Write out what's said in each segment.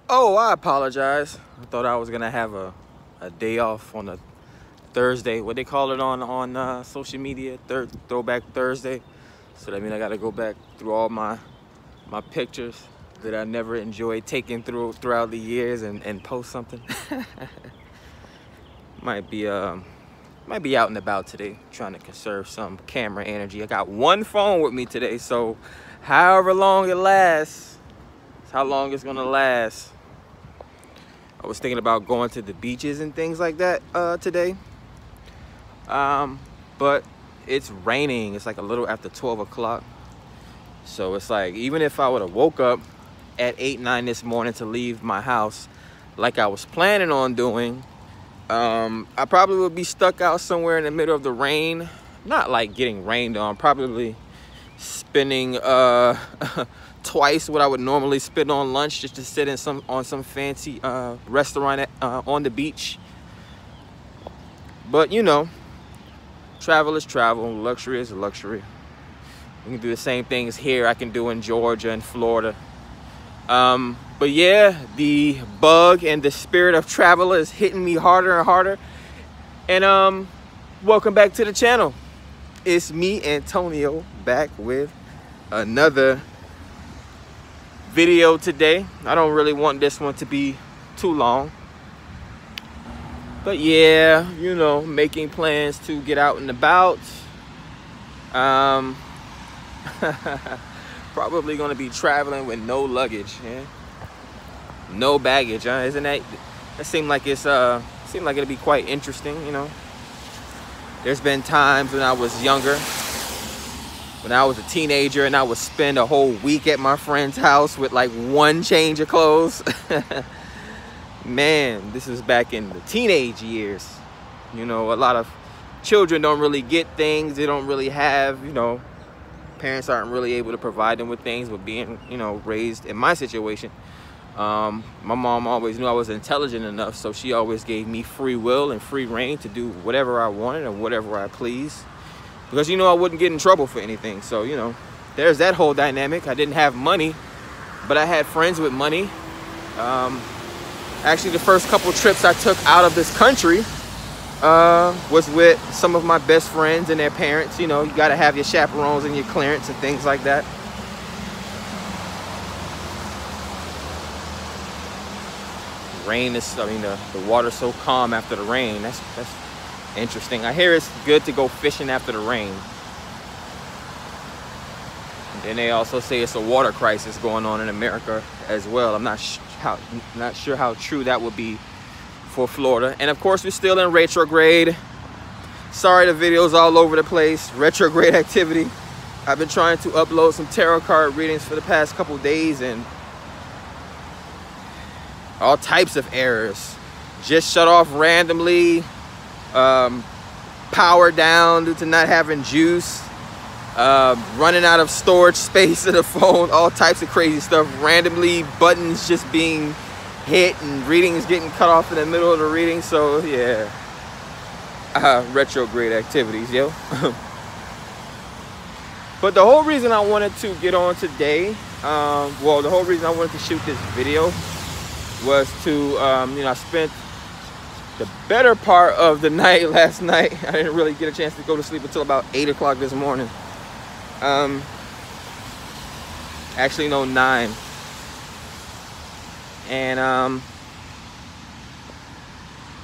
Oh, I apologize. I thought I was gonna have a day off on a Thursday. What they call it on social media, Throwback Thursday. So that means I gotta go back through all my pictures that I never enjoyed taking throughout the years and post something. might be out and about today, trying to conserve some camera energy. I got one phone with me today, so however long it lasts, it's how long it's gonna last. I was thinking about going to the beaches and things like that today, but it's raining. It's like a little after 12 o'clock, so it's like even if I would have woke up at 8, 9 this morning to leave my house like I was planning on doing, I probably would be stuck out somewhere in the middle of the rain. Not like getting rained on, probably spending twice what I would normally spend on lunch just to sit in on some fancy restaurant on the beach. But you know, travel is travel, luxury is luxury. We can do the same things here I can do in Georgia and Florida. But yeah, the bug and the spirit of travel is hitting me harder and harder. And welcome back to the channel. It's me, Antonio, back with another video today. I don't really want this one to be too long, but yeah, you know, making plans to get out and about. Probably gonna be traveling with no luggage, yeah? No baggage, huh? Isn't that seem like it's seem like it'll be quite interesting, you know? There's been times when I was younger, when I was a teenager, and I would spend a whole week at my friend's house with like one change of clothes. Man, this is back in the teenage years. You know, a lot of children don't really get things. They don't really have, you know, parents aren't really able to provide them with things, but being, you know, raised in my situation, my mom always knew I was intelligent enough, so she always gave me free will and free reign to do whatever I wanted and whatever I pleased, because, you know, I wouldn't get in trouble for anything. So, you know, there's that whole dynamic. I didn't have money, but I had friends with money. Actually, the first couple trips I took out of this country was with some of my best friends and their parents. You know, you got to have your chaperones and your clearance and things like that. Rain is, I mean, the water's so calm after the rain. That's interesting. I hear it's good to go fishing after the rain. And then they also say it's a water crisis going on in America as well. I'm not sure how true that would be for Florida. And of course, we're still in retrograde. Sorry, the video's all over the place. Retrograde activity. I've been trying to upload some tarot card readings for the past couple days, and all types of errors. Just shut off randomly. Power down due to not having juice. Running out of storage space in the phone. All types of crazy stuff. Randomly, buttons just being hit and readings getting cut off in the middle of the reading. So yeah, retrograde activities, yo. But the whole reason I wanted to get on today, well, the whole reason I wanted to shoot this video was to, you know, I spent the better part of the night last night. I didn't really get a chance to go to sleep until about 8 o'clock this morning. Actually, no, 9. And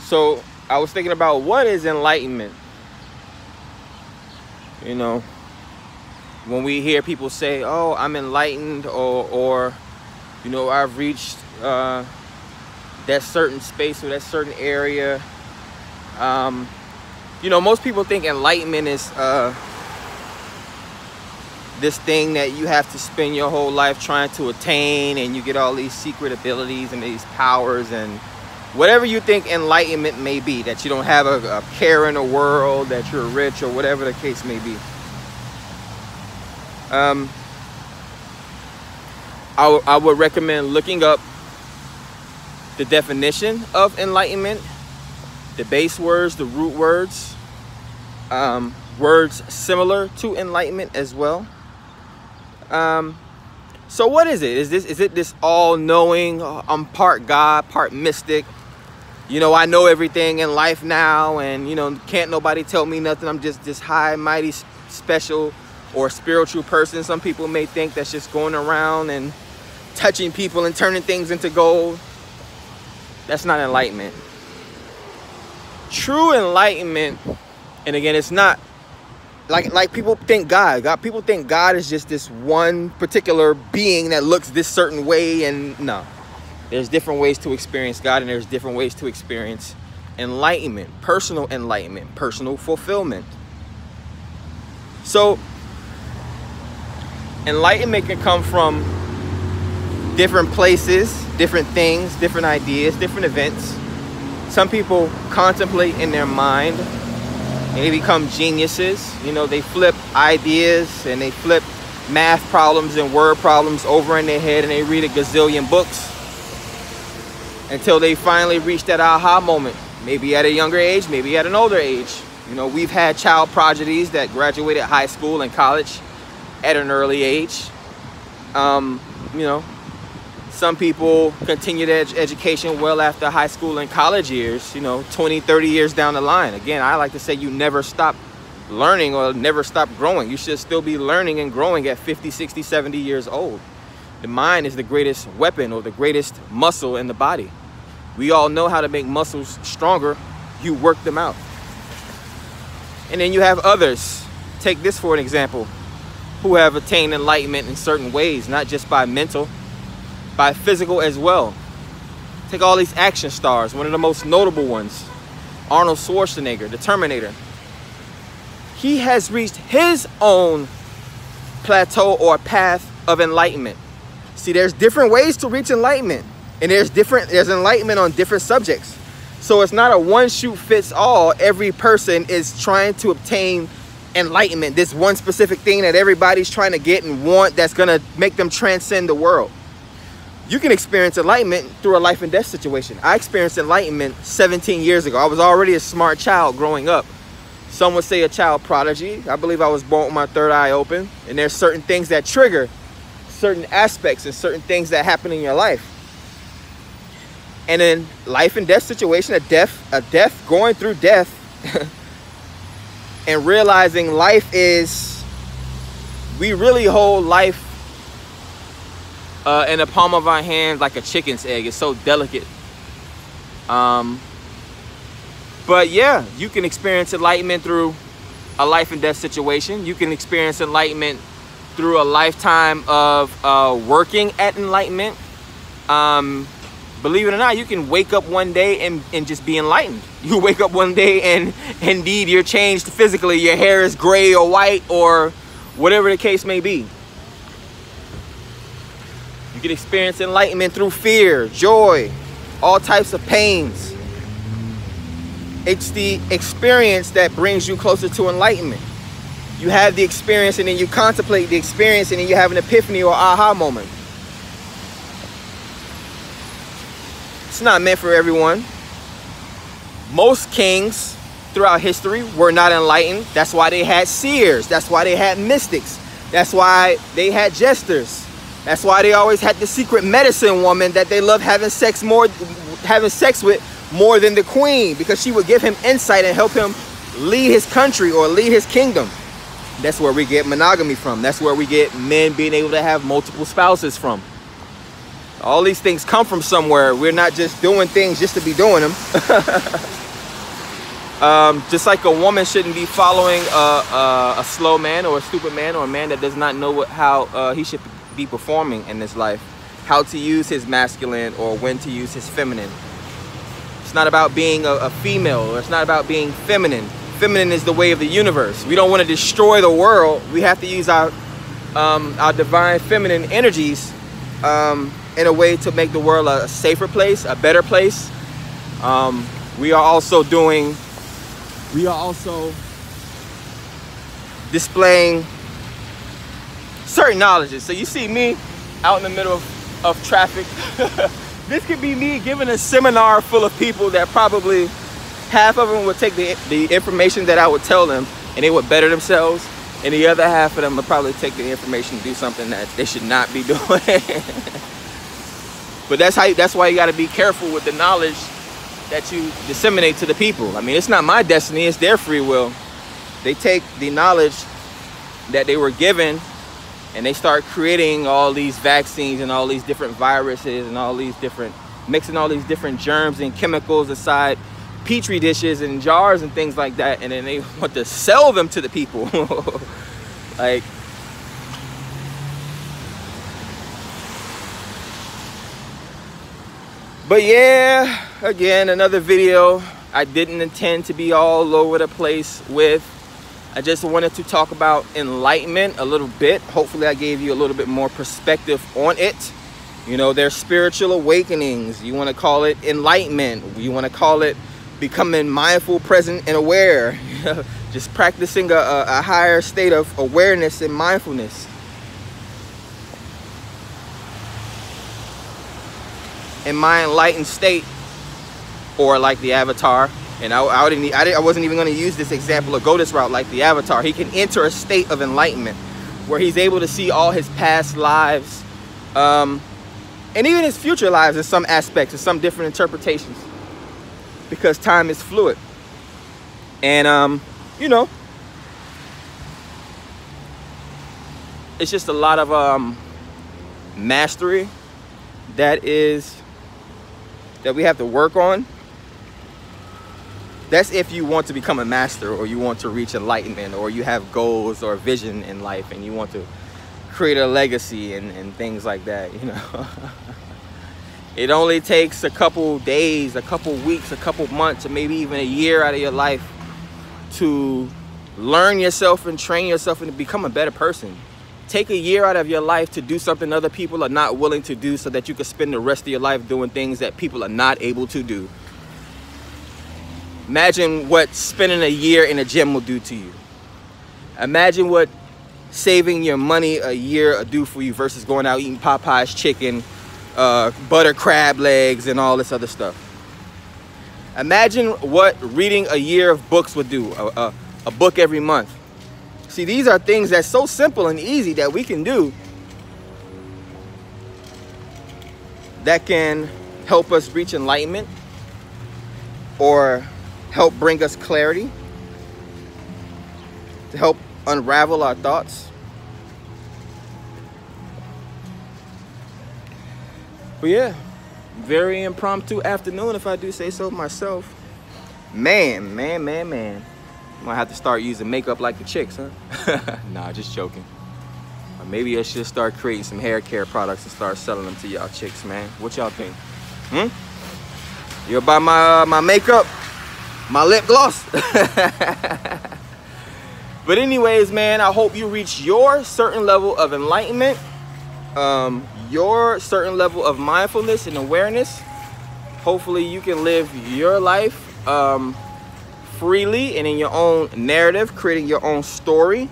so I was thinking about, what is enlightenment? You know, when we hear people say, oh, I'm enlightened, or you know, I've reached that certain space or that certain area, you know, most people think enlightenment is this thing that you have to spend your whole life trying to attain, and you get all these secret abilities and these powers and whatever you think enlightenment may be, that you don't have a care in the world, that you're rich, or whatever the case may be. I would recommend looking up the definition of enlightenment, the base words, the root words, words similar to enlightenment as well. So what is it? Is it this all-knowing, I'm part God, part mystic? You know, I know everything in life now, and, you know, can't nobody tell me nothing. I'm just this high, mighty, special, or spiritual person. Some people may think that's just going around and touching people and turning things into gold. That's not enlightenment. True enlightenment, and again, it's not like people think people think God is just this one particular being that looks this certain way, and no. There's different ways to experience God, and there's different ways to experience enlightenment, personal fulfillment. So enlightenment can come from different places, different things, different ideas, different events. Some people contemplate in their mind and they become geniuses. You know, they flip ideas and they flip math problems and word problems over in their head, and they read a gazillion books until they finally reach that aha moment. Maybe at a younger age, maybe at an older age. You know, we've had child prodigies that graduated high school and college at an early age. You know, some people continue their education well after high school and college years, you know, 20, 30 years down the line. Again, I like to say you never stop learning or never stop growing. You should still be learning and growing at 50, 60, 70 years old. The mind is the greatest weapon or the greatest muscle in the body. We all know how to make muscles stronger. You work them out. And then you have others, take this for an example, who have attained enlightenment in certain ways, not just by mental, by physical as well. Take all these action stars, one of the most notable ones, Arnold Schwarzenegger, the Terminator. He has reached his own plateau or path of enlightenment. See, there's different ways to reach enlightenment, and there's enlightenment on different subjects. So it's not a one shoe fits all. Every person is trying to obtain enlightenment, this one specific thing that everybody's trying to get and want that's gonna make them transcend the world. You can experience enlightenment through a life and death situation. I experienced enlightenment 17 years ago. I was already a smart child growing up. Some would say a child prodigy. I believe I was born with my third eye open, and there's certain things that trigger certain aspects and certain things that happen in your life. And in life and death situation, a death, going through death and realizing life is, we really hold life in the palm of our hand like a chicken's egg. It's so delicate. But yeah, you can experience enlightenment through a life and death situation. You can experience enlightenment through a lifetime of working at enlightenment. Believe it or not, you can wake up one day and just be enlightened. You wake up one day and indeed you're changed physically. Your hair is gray or white or whatever the case may be. You can experience enlightenment through fear, joy, all types of pains. It's the experience that brings you closer to enlightenment. You have the experience and then you contemplate the experience and then you have an epiphany or aha moment. It's not meant for everyone. Most kings throughout history were not enlightened. That's why they had seers. That's why they had mystics. That's why they had jesters. That's why they always had the secret medicine woman that they loved having sex with more than the queen, because she would give him insight and help him lead his country or lead his kingdom. That's where we get monogamy from. That's where we get men being able to have multiple spouses from. All these things come from somewhere. We're not just doing things just to be doing them. Just like a woman shouldn't be following a slow man or a stupid man or a man that does not know how he should be performing in this life, how to use his masculine or when to use his feminine. It's not about being a female, or it's not about being feminine. Feminine is the way of the universe. We don't want to destroy the world. We have to use our divine feminine energies in a way to make the world a safer place, a better place. We are also displaying certain knowledges. So you see me out in the middle of traffic. This could be me giving a seminar full of people that probably half of them would take the information that I would tell them and they would better themselves. And the other half of them will probably take the information to do something that they should not be doing. But that's why you got to be careful with the knowledge that you disseminate to the people. I mean, it's not my destiny, it's their free will. They take the knowledge that they were given and they start creating all these vaccines and all these different viruses and all these different, mixing all these different germs and chemicals inside petri dishes and jars and things like that, and then they want to sell them to the people. Like, but yeah, again, another video I didn't intend to be all over the place with. I just wanted to talk about enlightenment a little bit. Hopefully I gave you a little bit more perspective on it. You know, there's spiritual awakenings. You want to call it enlightenment. You want to call it becoming mindful, present, and aware. Just practicing a higher state of awareness and mindfulness. In my enlightened state, or like the Avatar, and I wasn't even going to use this example or go this route like the Avatar. He can enter a state of enlightenment where he's able to see all his past lives, and even his future lives in some aspects, in some different interpretations, because time is fluid. And you know, it's just a lot of mastery that we have to work on. That's if you want to become a master, or you want to reach enlightenment, or you have goals or vision in life and you want to create a legacy and things like that, you know. It only takes a couple days, a couple weeks, a couple months, or maybe even a year out of your life to learn yourself and train yourself and to become a better person. Take a year out of your life to do something other people are not willing to do, so that you can spend the rest of your life doing things that people are not able to do. Imagine what spending a year in a gym will do to you. Imagine what saving your money a year will do for you versus going out eating Popeye's chicken, butter crab legs, and all this other stuff. Imagine what reading a year of books would do, a book every month. See, these are things that's so simple and easy that we can do that can help us reach enlightenment or help bring us clarity, to help unravel our thoughts. But yeah, very impromptu afternoon, if I do say so myself. Man. Might have to start using makeup like the chicks, huh? Nah, just joking. Or maybe I should start creating some hair care products and start selling them to y'all chicks, man. What y'all think? You'll buy my makeup, my lip gloss? But anyways, man, I hope you reach your certain level of enlightenment, your certain level of mindfulness and awareness. Hopefully you can live your life freely and in your own narrative, creating your own story.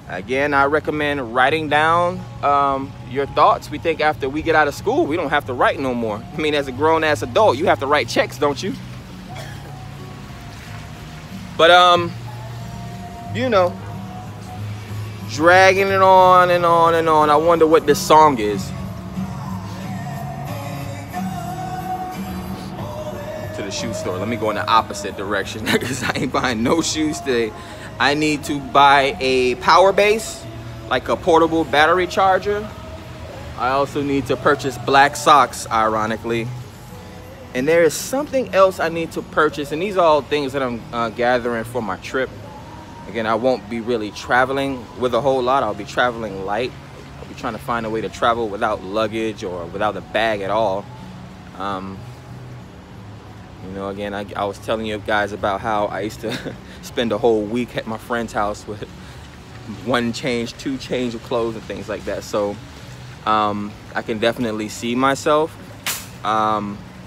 Again, I recommend writing down your thoughts. We think after we get out of school, we don't have to write no more. I mean, as a grown-ass adult, you have to write checks, don't you? But, you know, dragging it on and on and on. I wonder what this song is. To the shoe store. Let me go in the opposite direction because I ain't buying no shoes today. I need to buy a power base, like a portable battery charger. I also need to purchase black socks, ironically. And there is something else I need to purchase, and these are all things that I'm gathering for my trip. Again, I won't be really traveling with a whole lot. I'll be traveling light. I'll be trying to find a way to travel without luggage or without a bag at all. You know, again, I was telling you guys about how I used to spend a whole week at my friend's house with one change, two change of clothes and things like that. So I can definitely see myself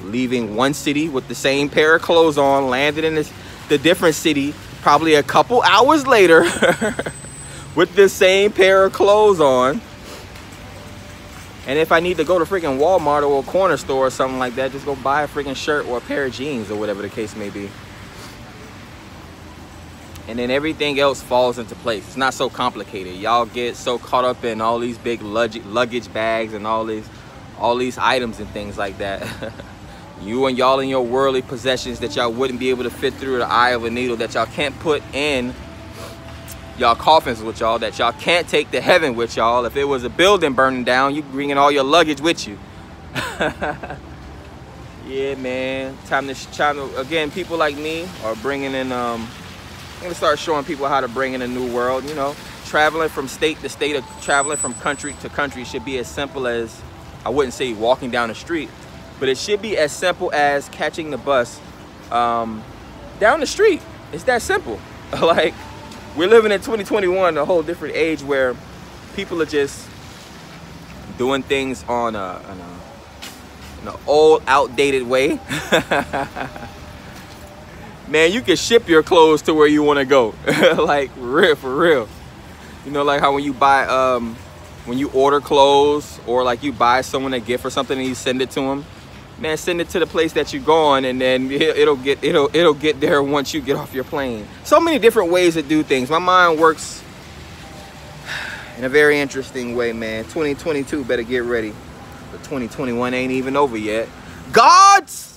leaving one city with the same pair of clothes on, landed in the different city probably a couple hours later with the same pair of clothes on. And if I need to go to freaking Walmart or a corner store or something like that, just go buy a freaking shirt or a pair of jeans or whatever the case may be. and then everything else falls into place. It's not so complicated. Y'all get so caught up in all these big luggage bags and all these items and things like that. You and y'all in your worldly possessions that y'all wouldn't be able to fit through the eye of a needle, that y'all can't put in y'all coffins with y'all, that y'all can't take to heaven with y'all. If it was a building burning down, you bringing all your luggage with you. Yeah, man. Time to again, people like me are bringing in I'm gonna start showing people how to bring in a new world. You know, traveling from state to state, or traveling from country to country should be as simple as, I wouldn't say walking down the street, but it should be as simple as catching the bus down the street. It's that simple. Like, we're living in 2021, a whole different age where people are just doing things on an old, outdated way. Man, you can ship your clothes to where you want to go. Like, for real. You know, like how when you buy, when you order clothes, or like you buy someone a gift or something and you send it to them, man, send it to the place that you're going, and then it'll get there once you get off your plane. So many different ways to do things. My mind works in a very interesting way, man. 2022 better get ready. But 2021 ain't even over yet. Gods!